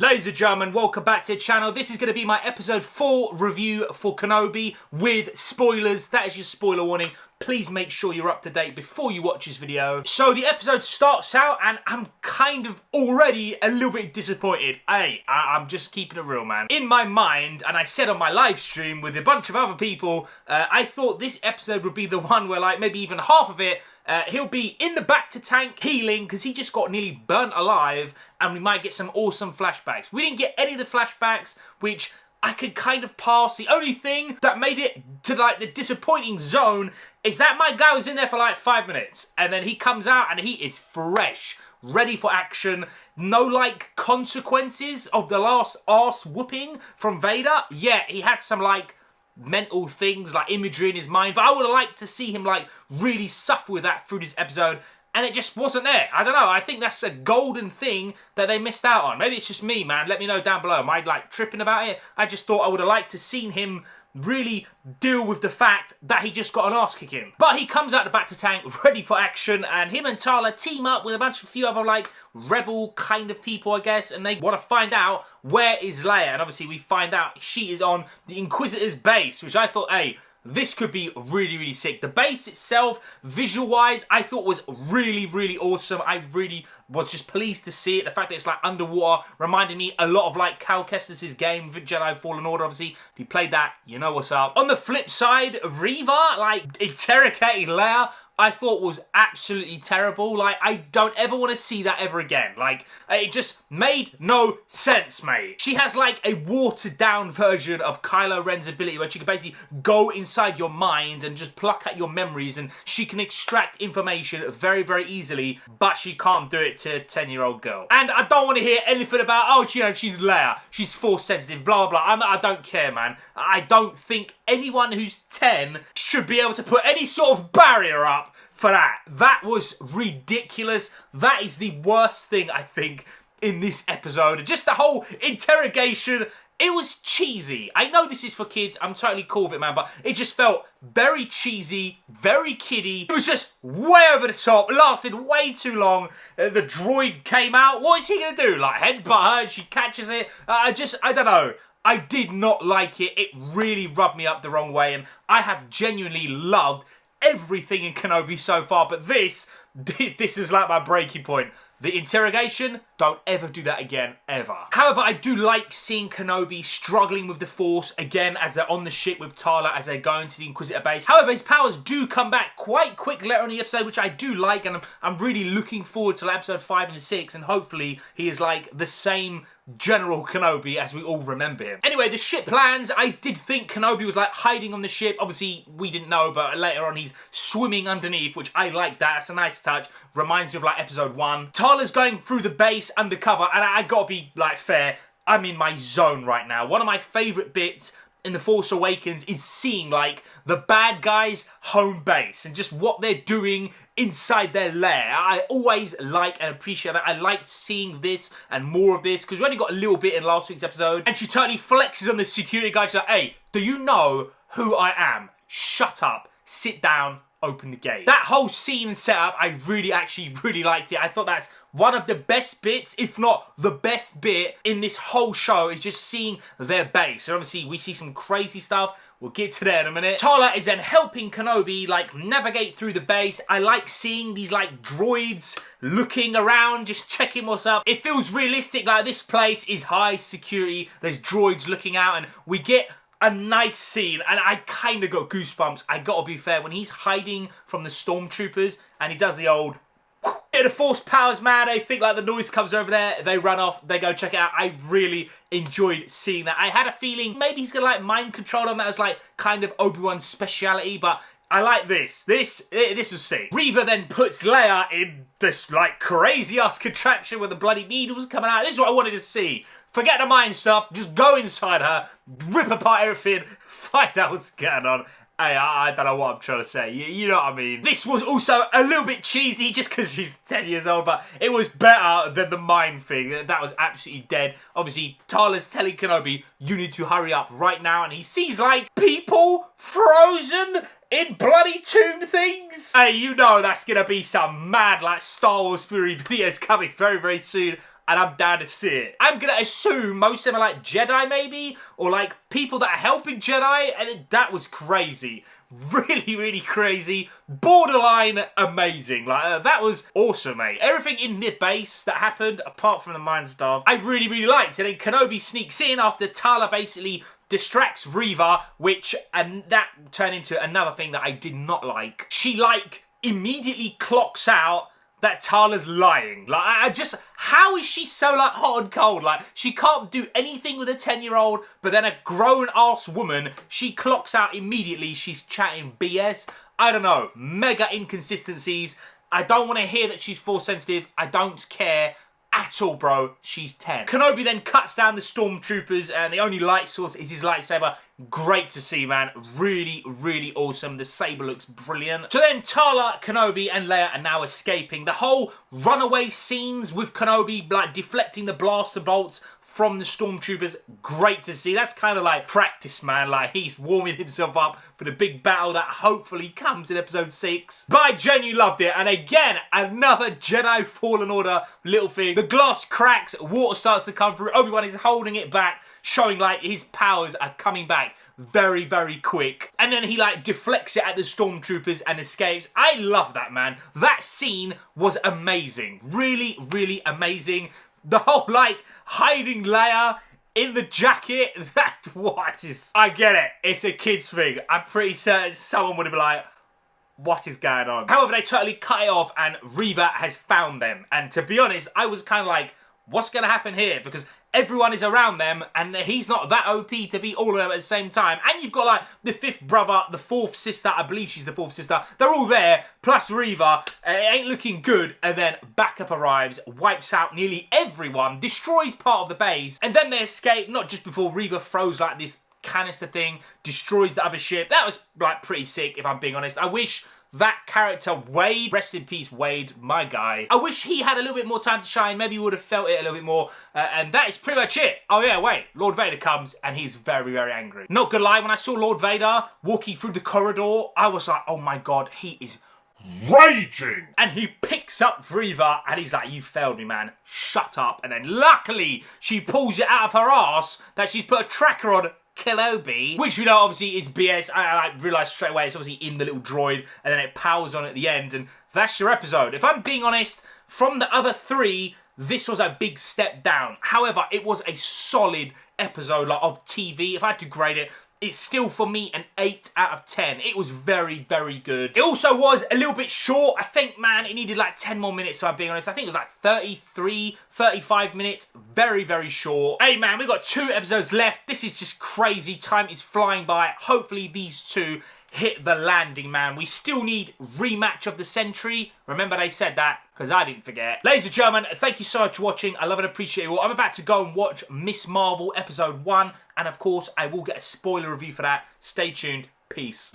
Ladies and gentlemen, welcome back to the channel. This is going to be my episode 4 review for Kenobi with spoilers. That is your spoiler warning. Please make sure you're up to date before you watch this video. So the episode starts out and I'm kind of already a little bit disappointed. I'm just keeping it real, man. In my mind, and I said on my live stream with a bunch of other people, I thought this episode would be the one where like maybe even half of it he'll be in the back to tank healing because he just got nearly burnt alive and we might get some awesome flashbacks. We didn't get any of the flashbacks, which I could kind of pass. The only thing that made it to like the disappointing zone is that my guy was in there for like 5 minutes and then he comes out and he is fresh, ready for action. No like consequences of the last arse whooping from Vader. Yeah, he had some like mental things, like imagery in his mind, but I would have liked to see him like really suffer with that through this episode, and it just wasn't there. I don't know, I think that's a golden thing that they missed out on. Maybe it's just me, man. Let me know down below. Am I like tripping about it? I just thought I would have liked to seen him really deal with the fact that he just got an arse kicking. But he comes out the back to tank, ready for action, and him and Tala team up with a few other like rebel kind of people, I guess, and they want to find out where is Leia. And obviously we find out she is on the Inquisitor's base, which I thought, hey, this could be really, really sick. The base itself, visual-wise, I thought was really, really awesome. I really was just pleased to see it. The fact that it's like underwater reminded me a lot of like Cal Kestis' game, Jedi Fallen Order, obviously. If you played that, you know what's up. On the flip side, Reva, like, interrogating Leia, I thought was absolutely terrible. Like, I don't ever want to see that ever again. Like, it just made no sense, mate. She has like a watered down version of Kylo Ren's ability where she can basically go inside your mind and just pluck at your memories, and she can extract information very, very easily, but she can't do it to a 10-year-old girl. And I don't want to hear anything about, oh, you know, she's Leia, she's force sensitive, blah, blah, blah. I don't care, man. I don't think anyone who's 10 should be able to put any sort of barrier up for that. That was ridiculous. That is the worst thing, I think, in this episode. Just the whole interrogation, it was cheesy. I know this is for kids, I'm totally cool with it, man, but it just felt very cheesy, very kiddie. It was just way over the top, lasted way too long. The droid came out. What is he gonna do? Like headbutt her and she catches it? I don't know. I did not like it. It really rubbed me up the wrong way, and I have genuinely loved everything in Kenobi so far, but this was like my breaking point. The interrogation, don't ever do that again, ever. However, I do like seeing Kenobi struggling with the Force again as they're on the ship with Tala as they're going to the Inquisitor base. However, his powers do come back quite quick later on in the episode, which I do like, and I'm really looking forward to episode 5 and 6, and hopefully he is like the same General Kenobi as we all remember him. Anyway, the ship lands. I did think Kenobi was like hiding on the ship. Obviously, we didn't know, but later on he's swimming underneath, which I like that. It's a nice touch. Reminds me of like episode 1. Tala's going through the base undercover, and I gotta be like fair, I'm in my zone right now. One of my favorite bits in The Force Awakens is seeing like the bad guys' home base and just what they're doing inside their lair. I always like and appreciate that. I liked seeing this and more of this because we only got a little bit in last week's episode, and she totally flexes on the security guy. She's like, hey, do you know who I am? Shut up, sit down, open the gate. That whole scene and setup, I actually really liked it. I thought that's one of the best bits, if not the best bit in this whole show, is just seeing their base. And obviously we see some crazy stuff. We'll get to that in a minute. Tala is then helping Kenobi like navigate through the base. I like seeing these like droids looking around, just checking what's up. It feels realistic, like this place is high security. There's droids looking out, and we get a nice scene, and I kind of got goosebumps. I gotta be fair, when he's hiding from the stormtroopers and he does the old the Force powers, man. They think like the noise comes over there, they run off, they go check it out. I really enjoyed seeing that. I had a feeling maybe he's gonna like mind control them. That was like kind of Obi-Wan's speciality, but I like this. This was sick. Reva then puts Leia in this like crazy ass contraption with the bloody needles coming out. This is what I wanted to see. Forget the mind stuff, just go inside her, rip apart everything, find out what's going on. Hey, I don't know what I'm trying to say. You know what I mean? This was also a little bit cheesy just because she's 10 years old, but it was better than the mind thing. That was absolutely dead. Obviously, Tala's telling Kenobi, you need to hurry up right now, and he sees, like, people frozen in bloody tomb things. Hey, you know that's gonna be some mad, like, Star Wars Fury videos coming very, very soon. and I'm down to see it. I'm gonna assume most of them are like Jedi maybe, or like people that are helping Jedi, and that was crazy. Really, really crazy. Borderline amazing. Like, that was awesome, mate. Everything in the base that happened, apart from the mind stuff, I really, really liked. And then Kenobi sneaks in after Tala basically distracts Reva, and that turned into another thing that I did not like. She, like, immediately clocks out that Tala's lying. Like, how is she so, like, hot and cold? Like, she can't do anything with a 10-year-old, but then a grown-ass woman, she clocks out immediately. She's chatting BS. I don't know. Mega inconsistencies. I don't want to hear that she's force sensitive. I don't care at all, bro. She's 10. Kenobi then cuts down the stormtroopers, and the only light source is his lightsaber. Great to see, man. Really, really awesome. The saber looks brilliant. So then Tala, Kenobi, and Leia are now escaping. The whole runaway scenes with Kenobi, like, deflecting the blaster bolts from the stormtroopers, great to see. That's kind of like practice, man. Like, he's warming himself up for the big battle that hopefully comes in episode 6. But I genuinely loved it. And again, another Jedi Fallen Order little thing. The glass cracks, water starts to come through. Obi-Wan is holding it back, showing like his powers are coming back very, very quick. And then he like deflects it at the stormtroopers and escapes. I love that, man. That scene was amazing. Really, really amazing. The whole, like, hiding Leia in the jacket, I get it. It's a kid's thing. I'm pretty certain someone would have been like, what is going on? However, they totally cut it off and Reva has found them. And to be honest, I was kind of like, what's going to happen here? Because everyone is around them and he's not that OP to beat all of them at the same time. And you've got like the 5th brother, the 4th sister, I believe she's the 4th sister. They're all there, plus Reva. It ain't looking good. And then backup arrives, wipes out nearly everyone, destroys part of the base. And then they escape, not just before Reva throws like this canister thing, destroys the other ship. That was like pretty sick, if I'm being honest. I wish that character, Wade, rest in peace, Wade, my guy. I wish he had a little bit more time to shine. Maybe he would have felt it a little bit more. And that is pretty much it. Oh yeah, wait. Lord Vader comes and he's very, very angry. Not gonna lie, when I saw Lord Vader walking through the corridor, I was like, oh my God, he is raging. And he picks up Reva and he's like, you failed me, man. Shut up. And then luckily, she pulls it out of her ass that she's put a tracker on Kenobi, which we know obviously is BS. I realised straight away it's obviously in the little droid and then it powers on at the end and that's your episode. If I'm being honest, from the other 3, this was a big step down. However, it was a solid episode like, of TV. If I had to grade it, it's still, for me, an 8 out of 10. It was very, very good. It also was a little bit short. I think, man, it needed like 10 more minutes, if I'm being honest. I think it was like 33, 35 minutes. Very, very short. Hey, man, we've got 2 episodes left. This is just crazy. Time is flying by. Hopefully, these 2 hit the landing, man. We still need rematch of the century. Remember they said that, because I didn't forget. Ladies and gentlemen, thank you so much for watching. I love and appreciate you all. I'm about to go and watch Miss Marvel episode 1. And of course, I will get a spoiler review for that. Stay tuned. Peace.